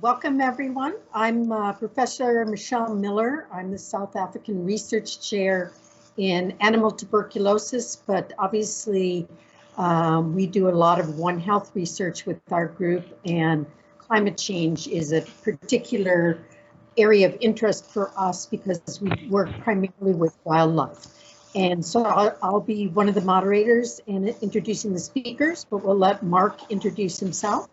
Welcome, everyone. I'm Professor Michelle Miller. I'm the South African Research Chair in Animal Tuberculosis, but obviously we do a lot of One Health research with our group, and climate change is a particular area of interest for us because we work primarily with wildlife. And so I'll be one of the moderators in introducing the speakers, but we'll let Mark introduce himself.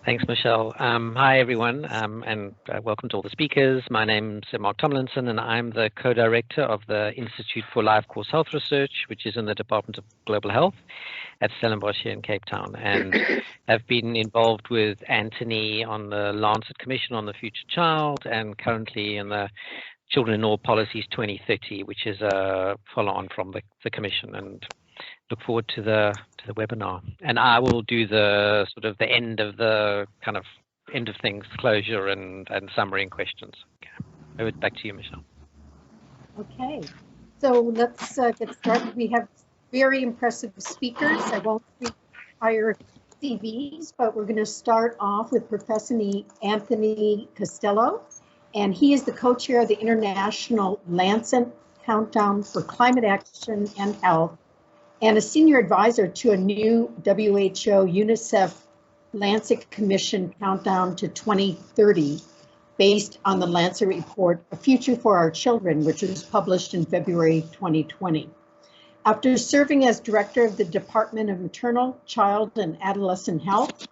Thanks, Michelle. Hi, everyone, and welcome to all the speakers. My name's Mark Tomlinson, and I'm the co-director of the Institute for Life Course Health Research, which is in the Department of Global Health at Stellenbosch here in Cape Town, and have been involved with Anthony on the Lancet Commission on the Future Child, and currently in the Children in All Policies 2030, which is a follow-on from the Commission, and look forward to the webinar. And I will do the sort of the end of things, closure and summary and questions. Okay. Over back to you, Michelle. Okay, so let's get started. We have very impressive speakers. I won't read entire CVs, but we're going to start off with Professor Anthony Costello, and he is the co-chair of the International Lancet Countdown for Climate Action and Health, and a senior advisor to a new WHO UNICEF Lancet Commission countdown to 2030, based on the Lancet report, A Future for Our Children, which was published in February 2020. After serving as director of the Department of Maternal, Child, and Adolescent Health,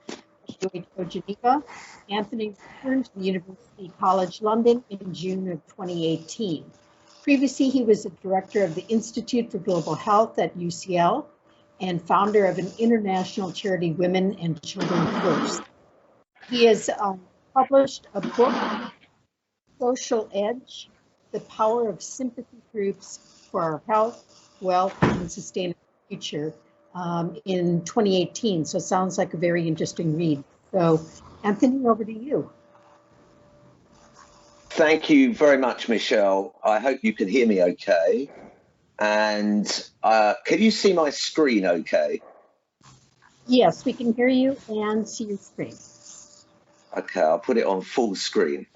WHO Geneva, Anthony returned to the University College London in June of 2018. Previously, he was the director of the Institute for Global Health at UCL and founder of an international charity, Women and Children First. He has published a book, Social Edge, The Power of Sympathy Groups for Our Health, Wealth, and Sustainable Future in 2018. So it sounds like a very interesting read. So Anthony, over to you. Thank you very much, Michelle. I hope you can hear me okay. And can you see my screen okay? Yes, we can hear you and see your screen. Okay, I'll put it on full screen.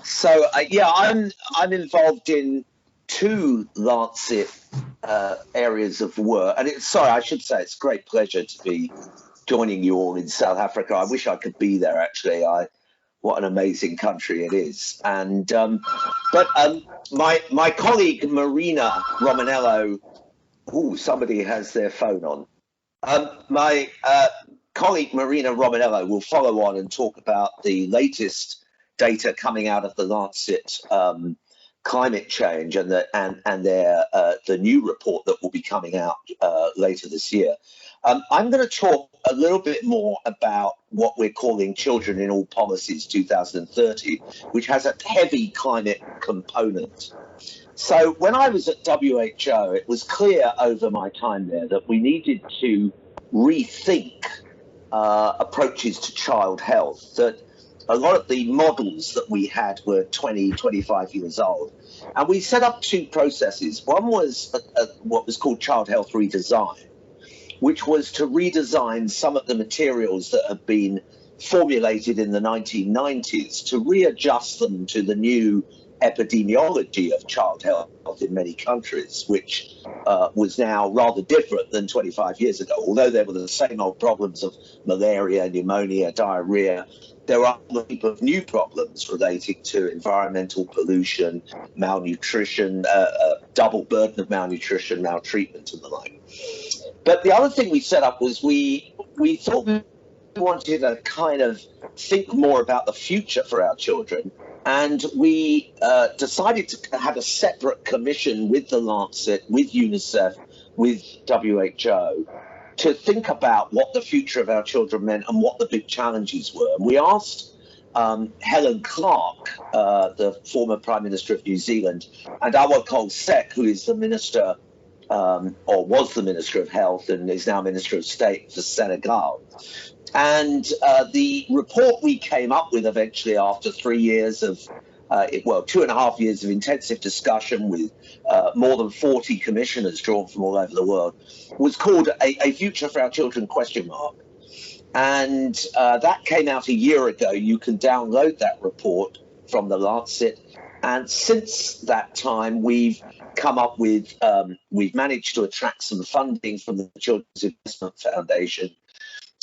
So yeah, I'm involved in two Lancet areas of work. And I should say it's a great pleasure to be joining you all in South Africa. I wish I could be there, actually. What an amazing country it is. And my colleague Marina Romanello, somebody has their phone on. My colleague Marina Romanello will follow on and talk about the latest data coming out of the Lancet climate change and the new report that will be coming out later this year. I'm going to talk a little bit more about what we're calling Children in All Policies 2030, which has a heavy climate component. So when I was at WHO, it was clear over my time there that we needed to rethink approaches to child health, that a lot of the models that we had were 20, 25 years old. And we set up two processes. One was what was called Child Health Redesign, which was to redesign some of the materials that had been formulated in the 1990s to readjust them to the new epidemiology of child health in many countries, which was now rather different than 25 years ago. Although there were the same old problems of malaria, pneumonia, diarrhea, there are a heap of new problems relating to environmental pollution, malnutrition, double burden of malnutrition, maltreatment, and the like. But the other thing we set up was we thought we wanted to kind of think more about the future for our children. And we decided to have a separate commission with the Lancet, with UNICEF, with WHO, to think about what the future of our children meant and what the big challenges were. And we asked Helen Clark, the former Prime Minister of New Zealand, and Awa Cole Sek, who is the Minister, or was the Minister of Health and is now Minister of State for Senegal. And the report we came up with eventually after 3 years of, 2.5 years of intensive discussion with more than 40 commissioners drawn from all over the world, was called A Future for Our Children ? And that came out a year ago. You can download that report from the Lancet. And since that time, we've come up with, we've managed to attract some funding from the Children's Investment Foundation.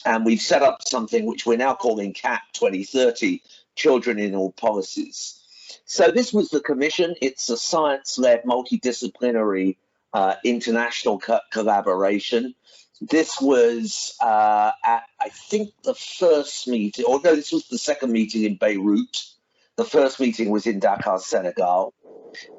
And we've set up something which we're now calling CAP 2030, Children in All Policies. So this was the commission. It's a science-led, multidisciplinary, international collaboration. This was at, I think, the first meeting, or no, this was the second meeting in Beirut. The first meeting was in Dakar, Senegal.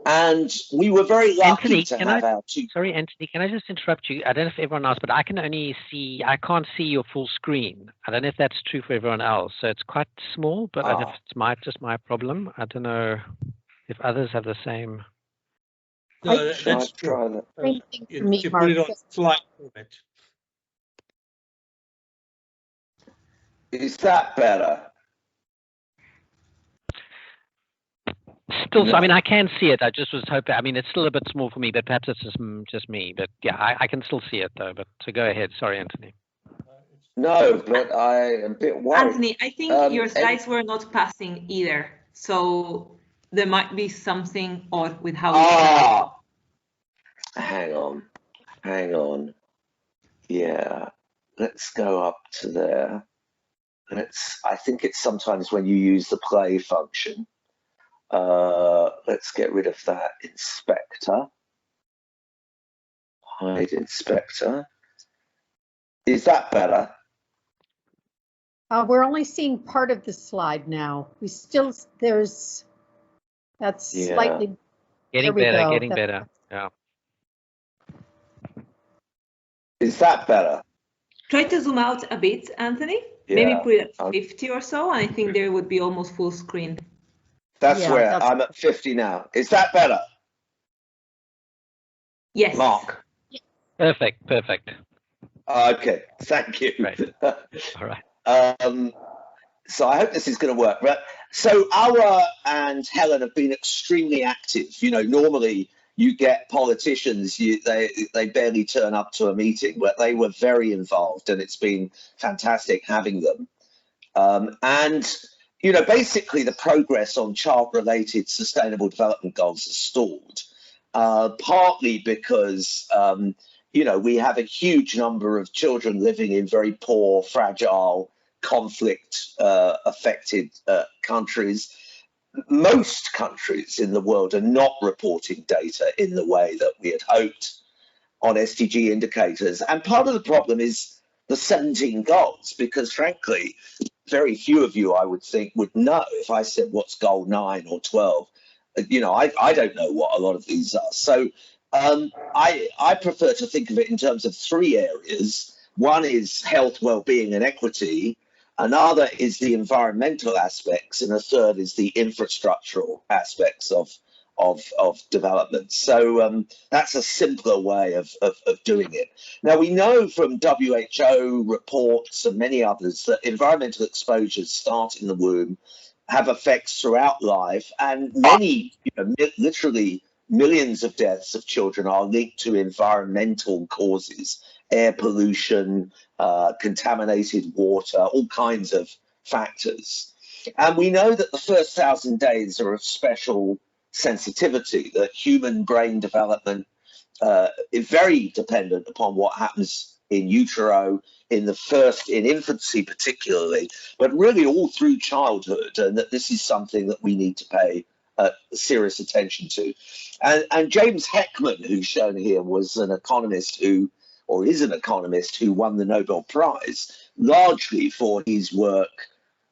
And we were very lucky to have our two. Sorry, Anthony, can I just interrupt you? I don't know if everyone else, but I can only see, I can't see your full screen. I don't know if that's true for everyone else. So it's quite small, but I don't know if it's just my problem. I don't know if others have the same. No, that's true. You put it on flight format. Is that better? Still, no. So, I mean, I can see it. I just was hoping. I mean, it's still a bit small for me, but perhaps it's just me. But yeah, I can still see it though. But so go ahead. Sorry, Anthony. No, but I am a bit worried. Anthony, I think your slides were not passing either. So there might be something odd with how. Hang on. Yeah, let's go up to there. I think it's sometimes when you use the play function. Let's get rid of that inspector. Hide inspector. Is that better? We're only seeing part of the slide now. That's slightly. Getting better. Yeah. Is that better? Try to zoom out a bit, Anthony. Yeah. Maybe put it at 50 or so, and I think there would be almost full screen. That's where I'm at 50 now. Is that better? Yes. Mark. Perfect. Okay, thank you. Right. All right. So I hope this is going to work. But so Awa and Helen have been extremely active. You know, normally you get politicians, they barely turn up to a meeting, but they were very involved, and it's been fantastic having them. And you know, basically the progress on child-related sustainable development goals has stalled, partly because, you know, we have a huge number of children living in very poor, fragile, conflict-affected countries. Most countries in the world are not reporting data in the way that we had hoped on SDG indicators. And part of the problem is the 17 goals, because frankly, very few of you, I would think, would know if I said what's goal 9 or 12. You know, I don't know what a lot of these are. So I prefer to think of it in terms of 3 areas. One is health, well-being and equity. Another is the environmental aspects, and a third is the infrastructural aspects of development. So that's a simpler way of doing it. Now, we know from WHO reports and many others that environmental exposures start in the womb, have effects throughout life, and many, you know, literally millions of deaths of children are linked to environmental causes, air pollution, contaminated water, all kinds of factors. And we know that the first 1,000 days are of special sensitivity, that human brain development is very dependent upon what happens in utero, in infancy particularly, but really all through childhood, and that this is something that we need to pay serious attention to. And James Heckman, who's shown here, was an economist who won the Nobel Prize, largely for his work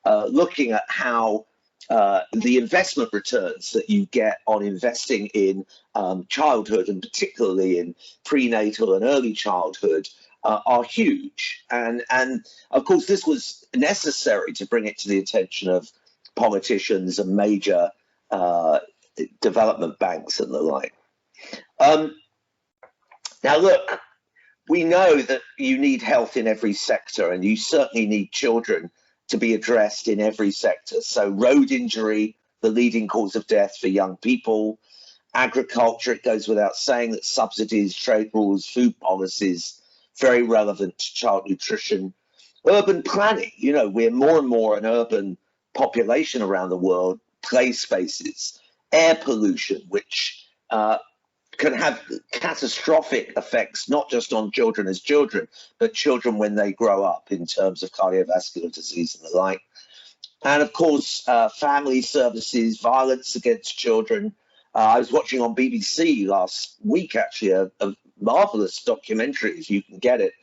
looking at how the investment returns that you get on investing in childhood, and particularly in prenatal and early childhood, are huge. And of course, this was necessary to bring it to the attention of politicians and major development banks and the like. Now, look, we know that you need health in every sector, and you certainly need children to be addressed in every sector. So road injury, the leading cause of death for young people. Agriculture, it goes without saying that subsidies, trade rules, food policies, very relevant to child nutrition. urban planning. You know, we're more and more an urban population around the world, play spaces, air pollution, which can have catastrophic effects, not just on children as children, but children when they grow up in terms of cardiovascular disease and the like. And of course, family services, violence against children. I was watching on BBC last week, actually, a marvelous documentary, if you can get it,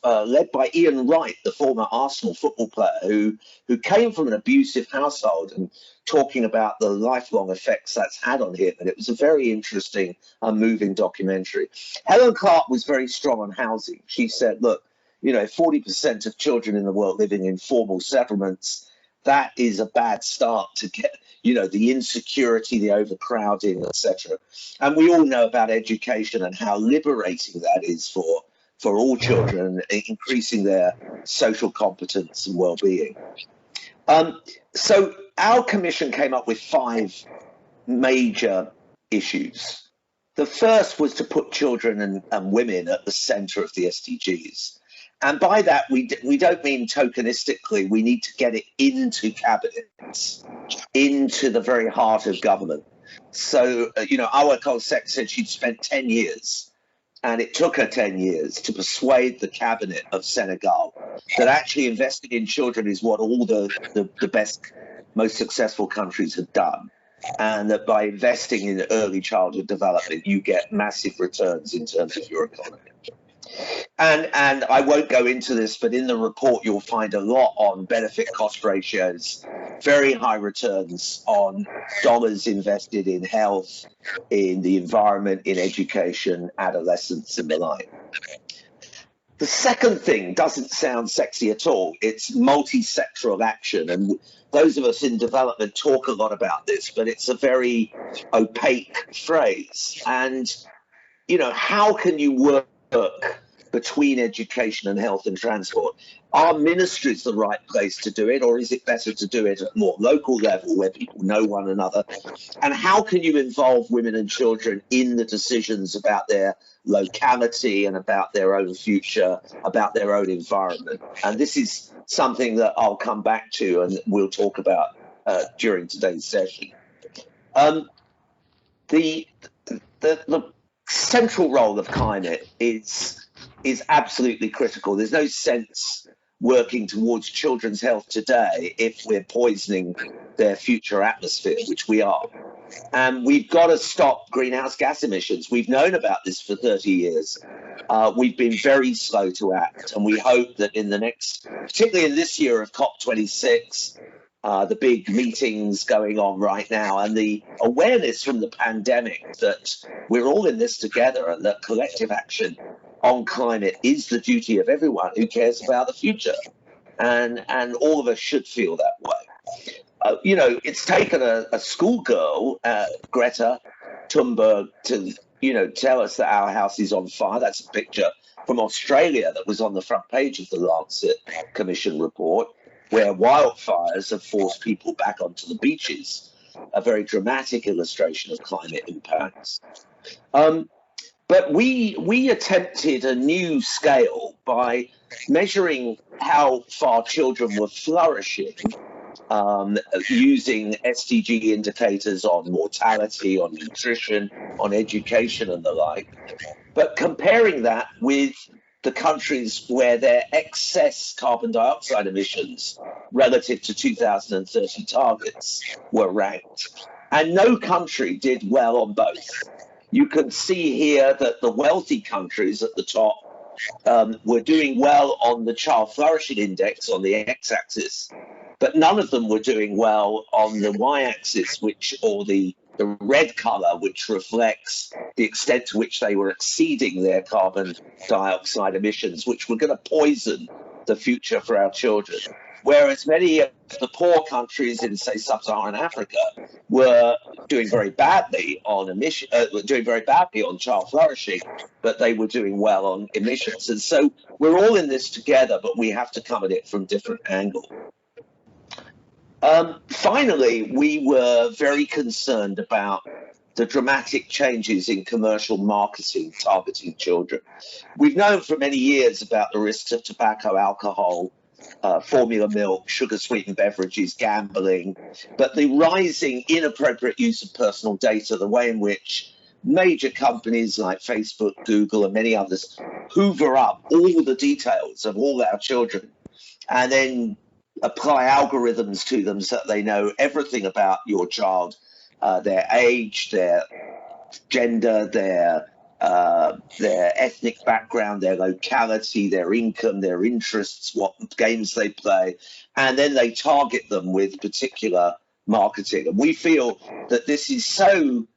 led by Ian Wright, the former Arsenal football player who came from an abusive household, and talking about the lifelong effects that's had on him. And it was a very interesting and moving documentary. Helen Clark was very strong on housing. She said, look, you know, 40% of children in the world living in formal settlements, that is a bad start to get, you know, the insecurity, the overcrowding, etc. And we all know about education and how liberating that is for all children, increasing their social competence and well-being. So our commission came up with 5 major issues. The first was to put children and women at the center of the SDGs. And by that, we don't mean tokenistically. We need to get it into cabinets, into the very heart of government. So, you know, our COSEC said she'd spent 10 years, and it took her 10 years to persuade the cabinet of Senegal that actually investing in children is what all the best, most successful countries have done. And that by investing in early childhood development, you get massive returns in terms of your economy. And I won't go into this, but in the report, you'll find a lot on benefit cost ratios, very high returns on dollars invested in health, in the environment, in education, adolescence, and the like. The second thing doesn't sound sexy at all. It's multi-sectoral action. And those of us in development talk a lot about this, but it's a very opaque phrase. And, you know, how can you work between education and health and transport? Are ministries the right place to do it, or is it better to do it at more local level where people know one another? And how can you involve women and children in the decisions about their locality and about their own future, about their own environment? And this is something that I'll come back to and we'll talk about during today's session. The central role of climate is absolutely critical. There's no sense working towards children's health today if we're poisoning their future atmosphere, which we are. And we've got to stop greenhouse gas emissions. We've known about this for 30 years. We've been very slow to act, and we hope that in the next, particularly in this year of COP26, the big meetings going on right now, and the awareness from the pandemic that we're all in this together, and that collective action on climate is the duty of everyone who cares about the future. And all of us should feel that way. You know, it's taken a schoolgirl, Greta Thunberg, to, you know, tell us that our house is on fire. That's a picture from Australia that was on the front page of the Lancet Commission report, where wildfires have forced people back onto the beaches, a very dramatic illustration of climate impacts. But we attempted a new scale by measuring how far children were flourishing using SDG indicators on mortality, on nutrition, on education and the like, but comparing that with the countries where their excess carbon dioxide emissions relative to 2030 targets were ranked. And no country did well on both. You can see here that the wealthy countries at the top were doing well on the Child Flourishing Index on the x-axis, but none of them were doing well on the y-axis, or the red color, which reflects the extent to which they were exceeding their carbon dioxide emissions, which were going to poison the future for our children. Whereas many of the poor countries in, say, sub-Saharan Africa were doing very badly on child flourishing, but they were doing well on emissions. And so we're all in this together, but we have to come at it from different angles. Finally, we were very concerned about the dramatic changes in commercial marketing targeting children. We've known for many years about the risks of tobacco, alcohol, formula milk, sugar-sweetened beverages, gambling, but the rising inappropriate use of personal data, the way in which major companies like Facebook, Google, and many others hoover up all the details of all our children and then apply algorithms to them so that they know everything about your child, their age, their gender, their ethnic background, their locality, their income, their interests, what games they play, and then they target them with particular marketing. And we feel that this is so,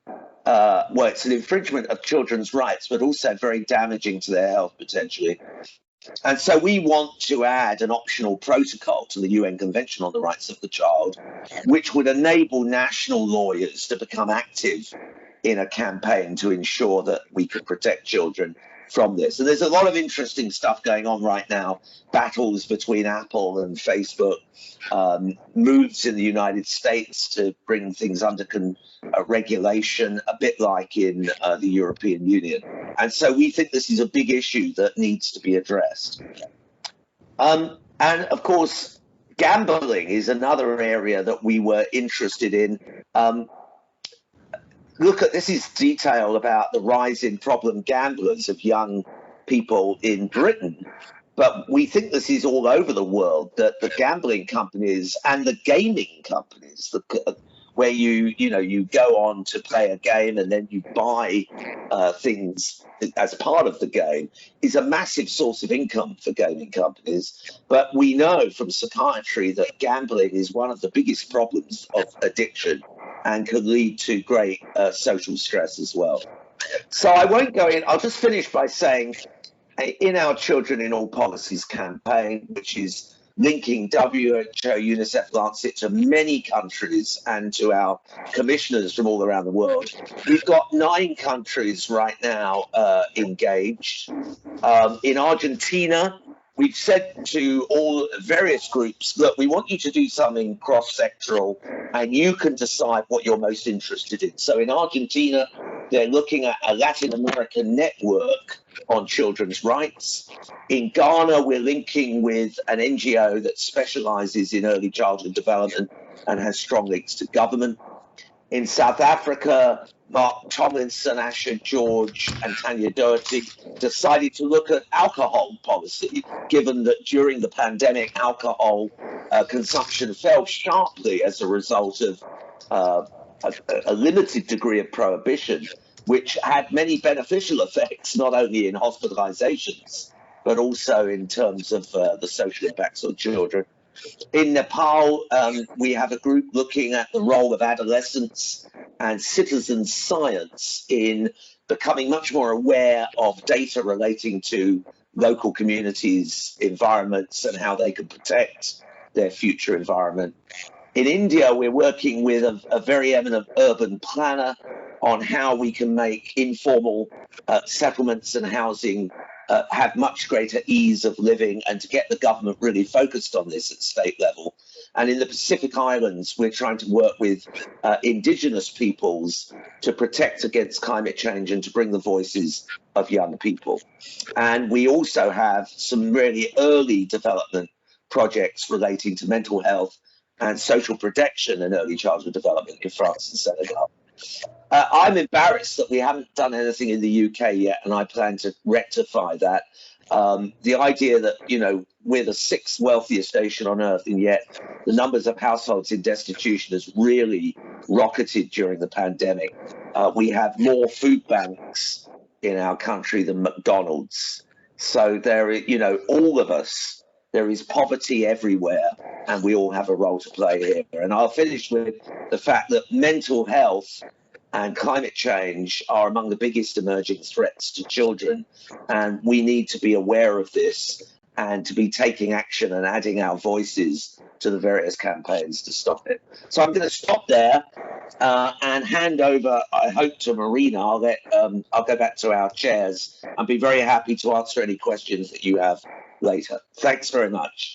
well, it's an infringement of children's rights, but also very damaging to their health potentially. And so we want to add an optional protocol to the UN Convention on the Rights of the Child, which would enable national lawyers to become active in a campaign to ensure that we could protect children from this. And there's a lot of interesting stuff going on right now, battles between Apple and Facebook, moves in the United States to bring things under regulation, a bit like in the European Union. And so we think this is a big issue that needs to be addressed. And of course, gambling is another area that we were interested in. Look at this is detail about the rise in problem gamblers of young people in Britain. But we think this is all over the world, that the gambling companies and the gaming companies, where you go on to play a game and then you buy things as part of the game, is a massive source of income for gaming companies. But we know from psychiatry that gambling is one of the biggest problems of addiction and can lead to great social stress as well. So I won't go in. I'll just finish by saying, in our Children in All Policies campaign, which is linking WHO, UNICEF, Lancet to many countries and to our commissioners from all around the world, we've got 9 countries right now engaged. In Argentina, we've said to all various groups, look, we want you to do something cross-sectoral and you can decide what you're most interested in. So in Argentina, they're looking at a Latin American network on children's rights. In Ghana, we're linking with an NGO that specializes in early childhood development and has strong links to government. In South Africa, Mark Tomlinson, Asher George, and Tanya Doherty decided to look at alcohol policy, given that during the pandemic, alcohol consumption fell sharply as a result of a limited degree of prohibition, which had many beneficial effects, not only in hospitalizations, but also in terms of the social impacts on children. In Nepal, we have a group looking at the role of adolescents and citizen science in becoming much more aware of data relating to local communities, environments, and how they can protect their future environment. In India, we're working with a very eminent urban planner on how we can make informal settlements and housing have much greater ease of living, and to get the government really focused on this at state level. And in the Pacific Islands, we're trying to work with indigenous peoples to protect against climate change and to bring the voices of young people. And we also have some really early development projects relating to mental health and social protection and early childhood development in France and Senegal. I'm embarrassed that we haven't done anything in the UK yet, and I plan to rectify that. The idea that, you know, we're the 6th wealthiest nation on earth, and yet the numbers of households in destitution has really rocketed during the pandemic. We have more food banks in our country than McDonald's. So there, you know, all of us, there is poverty everywhere, and we all have a role to play here. And I'll finish with the fact that mental health and climate change are among the biggest emerging threats to children. And we need to be aware of this and to be taking action and adding our voices to the various campaigns to stop it. So I'm going to stop there and hand over, I hope, to Marina. I'll go back to our chairs and be very happy to answer any questions that you have later. Thanks very much.